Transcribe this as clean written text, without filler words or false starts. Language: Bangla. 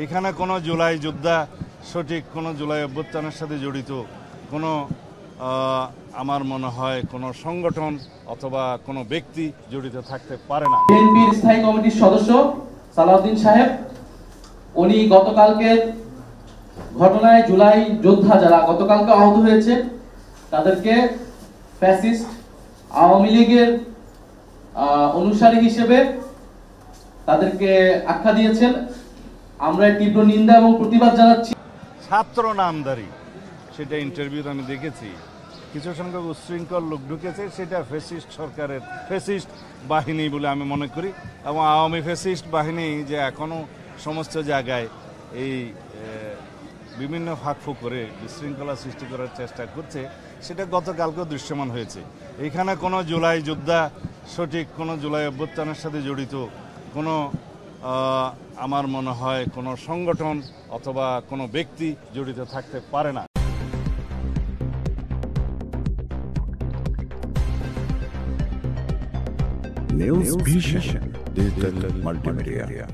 এখানে কোনো জুলাই যোদ্ধা সঠিক কোনো জুলাই অভ্যুত্থানের সাথে জড়িত কোনো আমার মনে হয় কোনো সংগঠন অথবা কোনো ব্যক্তি জড়িত থাকতে পারে না। বিএনপির স্থায়ী কমিটির সদস্য সালাউদ্দিন সাহেব উনি গতকালকে ঘটনায় জুলাই যোদ্ধা যারা গতকালকে আহত হয়েছে তাদেরকে ফ্যাসিস্ট আওয়ামী লীগের অনুসারী হিসেবে তাদেরকে আখ্যা দিয়েছেন। আমরা তীব্র নিন্দা এবং প্রতিবাদ জানাচ্ছি। ছাত্র নামধারী সেটা ইন্টারভিউতে আমি দেখেছি, কিছু সংখ্যক উচ্ছৃঙ্খল লোক ঢুকেছে, সেটা ফ্যাসিস্ট সরকারের ফ্যাসিস্ট বাহিনী বলে আমি মনে করি। এবং আওয়ামী ফ্যাসিস্ট বাহিনী যে এখনও সমস্ত জায়গায় এই বিভিন্ন ফাঁকফুক করে বিশৃঙ্খলা সৃষ্টি করার চেষ্টা করছে, সেটা গতকালকেও দৃশ্যমান হয়েছে। এখানে কোনো জুলাই যোদ্ধা সঠিক কোনো জুলাই অভ্যুত্থানের সাথে জড়িত কোনো আমার মনে হয় কোনো সংগঠন অথবা কোনো ব্যক্তি জড়িত থাকতে পারে না। News Vision Digital Multimedia.